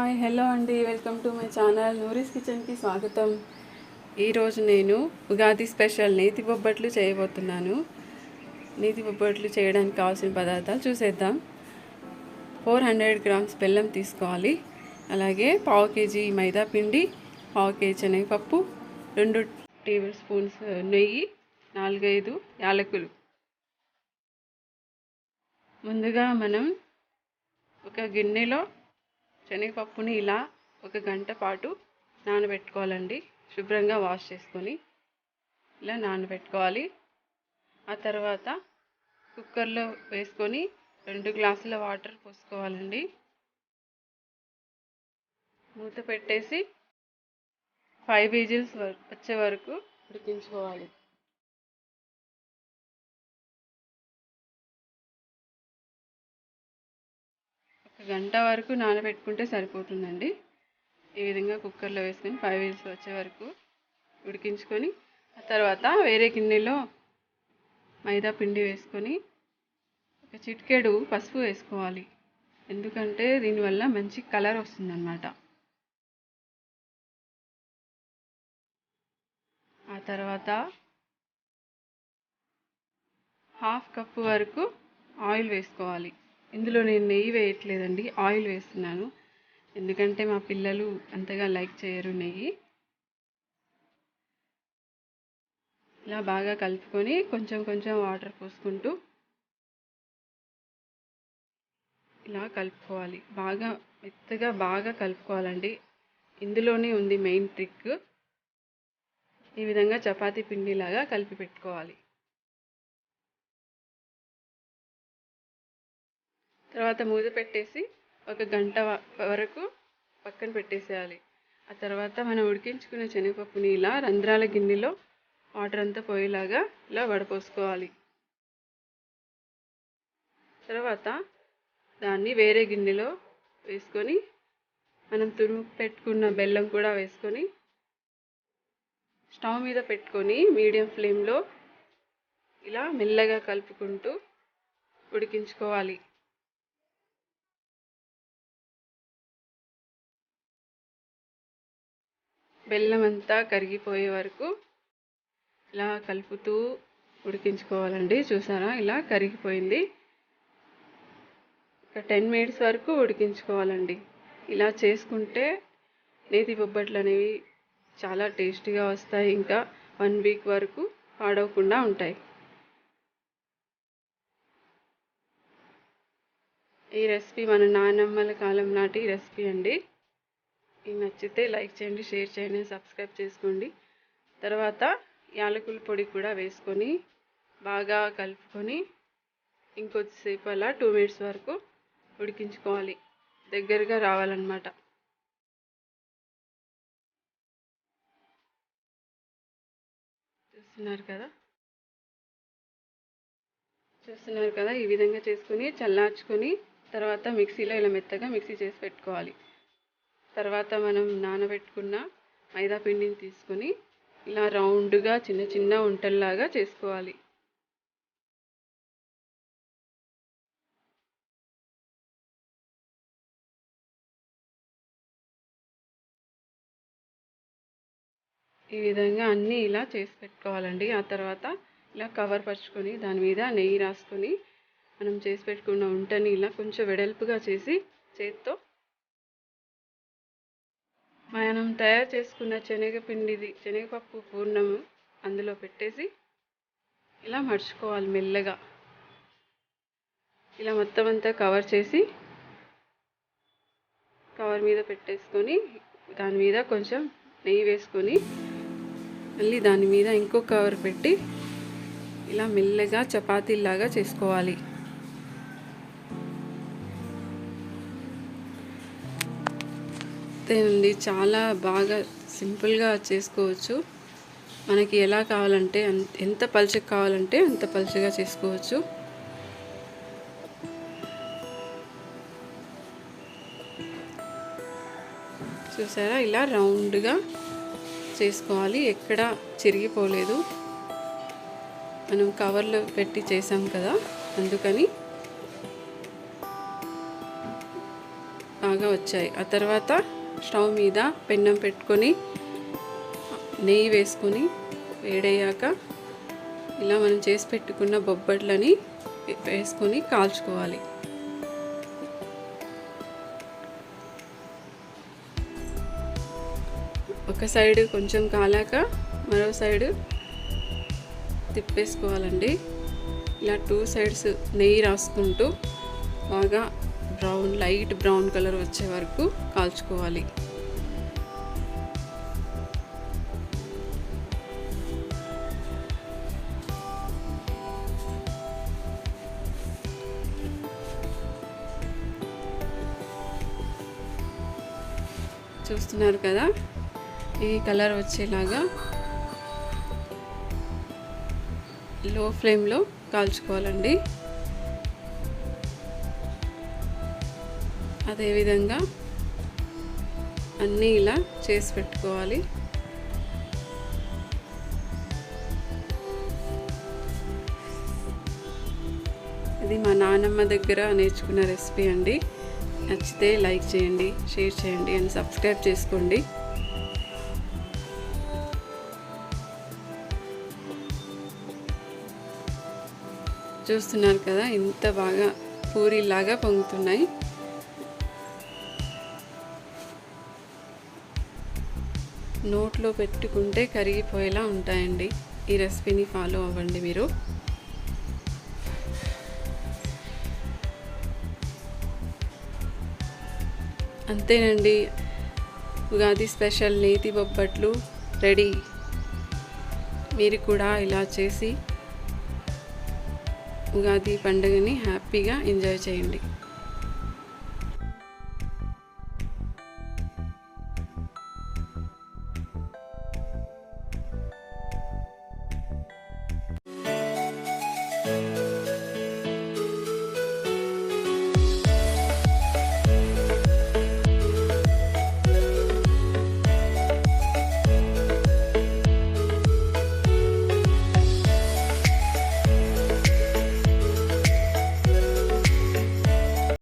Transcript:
Hi hello అండి, welcome to my channel నూరీస్ కిచెన్కి స్వాగతం. ఈరోజు నేను ఉగాది స్పెషల్ నేతి బొబ్బట్లు చేయబోతున్నాను. నేతి బొబ్బట్లు చేయడానికి కావాల్సిన పదార్థాలు చూసేద్దాం. 400 గ్రామ్స్ బెల్లం తీసుకోవాలి. అలాగే పావు కేజీ మైదా పిండి, పావు కేజీ శనగపప్పు, 2 టేబుల్ స్పూన్స్ నెయ్యి, 4-5 యాలకులు. ముందుగా మనం ఒక గిన్నెలో శనగపప్పుని ఇలా 1 గంట పాటు నానబెట్టుకోవాలండి. శుభ్రంగా వాష్ చేసుకొని ఇలా నానబెట్టుకోవాలి. ఆ తర్వాత కుక్కర్లో వేసుకొని 2 గ్లాసుల వాటర్ పోసుకోవాలండి. మూత పెట్టేసి 5 విజిల్స్ వచ్చే వరకు ఉడికించుకోవాలి. గంట వరకు నానబెట్టుకుంటే సరిపోతుందండి. ఈ విధంగా కుక్కర్లో వేసుకొని 5 విజిల్స్ వచ్చే వరకు ఉడికించుకొని ఆ తర్వాత వేరే గిన్నెలో మైదా పిండి వేసుకొని ఒక చిటికెడు పసుపు వేసుకోవాలి. ఎందుకంటే దీనివల్ల మంచి కలర్ వస్తుందన్నమాట. ఆ తర్వాత 1/2 కప్పు వరకు ఆయిల్ వేసుకోవాలి. ఇందులో నేను నెయ్యి వేయట్లేదండి, ఆయిల్ వేస్తున్నాను. ఎందుకంటే మా పిల్లలు అంతగా లైక్ చేయరు నెయ్యి. ఇలా బాగా కలుపుకొని కొంచెం కొంచెం వాటర్ పోసుకుంటూ ఇలా కలుపుకోవాలి. బాగా మెత్తగా బాగా కలుపుకోవాలండి. ఇందులోనే ఉంది మెయిన్ ట్రిక్. ఈ విధంగా చపాతీ పిండిలాగా కలిపి పెట్టుకోవాలి. తర్వాత మూత పెట్టేసి 1 గంట వరకు పక్కన పెట్టేసేయాలి. ఆ తర్వాత మనం ఉడికించుకున్న శనగపప్పుని ఇలా రంధ్రాల గిన్నెలో వాటర్ అంతా పోయేలాగా ఇలా వడపోసుకోవాలి. తర్వాత దాన్ని వేరే గిన్నెలో వేసుకొని మనం తురుము పెట్టుకున్న బెల్లం కూడా వేసుకొని స్టవ్ మీద పెట్టుకొని మీడియం ఫ్లేమ్లో ఇలా మెల్లగా కలుపుకుంటూ ఉడికించుకోవాలి. బెల్లం అంతా కరిగిపోయే వరకు ఇలా కలుపుతూ ఉడికించుకోవాలండి. చూసారా, ఇలా కరిగిపోయింది. ఒక 10 మినిట్స్ వరకు ఉడికించుకోవాలండి. ఇలా చేసుకుంటే నేతి బొబ్బట్లు అనేవి చాలా టేస్టీగా వస్తాయి. ఇంకా 1 వీక్ వరకు పాడవకుండా ఉంటాయి. ఈ రెసిపీ మన నానమ్మల కాలం నాటి రెసిపీ అండి. మీకు నచ్చితే లైక్ చేయండి, షేర్ చేయండి, సబ్స్క్రైబ్ చేసుకోండి. తర్వాత యాలకుల పొడి కూడా వేసుకొని బాగా కలుపుకొని ఇంకొద్దిసేపు అలా 2 మినిట్స్ వరకు ఉడికించుకోవాలి. దగ్గరగా రావాలన్నమాట. చూస్తున్నారు కదా ఈ విధంగా చేసుకొని చల్లార్చుకొని తర్వాత మిక్సీలో ఇలా మెత్తగా మిక్సీ చేసి పెట్టుకోవాలి. తర్వాత మనం నానబెట్టుకున్న మైదా పిండిని తీసుకొని ఇలా రౌండ్గా చిన్న చిన్న ఉంటల్లాగా చేసుకోవాలి. ఈ విధంగా అన్నీ ఇలా చేసి పెట్టుకోవాలండి. ఆ తర్వాత ఇలా కవర్ పరుచుకొని దాని మీద నెయ్యి రాసుకొని మనం చేసి పెట్టుకున్న ఉంటని ఇలా కొంచెం వెడల్పుగా చేసి చేత్తో మనం తయారు చేసుకున్న శనగపప్పు పూర్ణము అందులో పెట్టేసి ఇలా మర్చుకోవాలి మెల్లగా. ఇలా మొత్తం అంతా కవర్ చేసి కవర్ మీద పెట్టేసుకొని దాని మీద కొంచెం నెయ్యి వేసుకొని మళ్ళీ దాని మీద ఇంకో కవర్ పెట్టి ఇలా మెల్లగా చపాతీలాగా చేసుకోవాలి. అంతేనండి, చాలా బాగా సింపుల్గా చేసుకోవచ్చు. మనకి ఎలా కావాలంటే ఎంత పలుచగా కావాలంటే అంత పలుచగా చేసుకోవచ్చు. చూసారా, ఇలా రౌండ్గా చేసుకోవాలి. ఎక్కడ చిరిగిపోలేదు. మనం కవర్లో పెట్టి చేసాం కదా, అందుకని బాగా బాగా వచ్చాయి. ఆ తర్వాత స్టవ్ మీద పెన్నం పెట్టుకొని నెయ్యి వేసుకొని వేడయ్యాక ఇలా మనం చేసి పెట్టుకున్న బొబ్బట్లని వేసుకొని కాల్చుకోవాలి. ఒక సైడ్ కొంచెం కాలాక మరో సైడ్ తిప్పేసుకోవాలండి. ఇలా 2 సైడ్స్ నెయ్యి రాసుకుంటూ బాగా లైట్ బ్రౌన్ కలర్ వచ్చే వరకు కాల్చుకోవాలి. చూస్తున్నారు కదా, ఈ కలర్ వచ్చేలాగా లో ఫ్లేమ్లో కాల్చుకోవాలండి. అదేవిధంగా అన్నీ ఇలా చేసి పెట్టుకోవాలి. ఇది మా నాన్నమ్మ దగ్గర నేర్చుకున్న రెసిపీ అండి. నచ్చితే లైక్ చేయండి, షేర్ చేయండి అండ్ సబ్స్క్రైబ్ చేసుకోండి. చూస్తున్నారు కదా, ఇంత బాగా పూరీలాగా పొంగుతున్నాయి. నోట్లో పెట్టుకుంటే కరిగిపోయేలా ఉంటాయండి. ఈ రెసిపీని ఫాలో అవ్వండి మీరు. అంతేనండి, ఉగాది స్పెషల్ నేతి బొబ్బట్లు రెడీ. మీరు కూడా ఇలా చేసి ఉగాది పండుగని హ్యాపీగా ఎంజాయ్ చేయండి.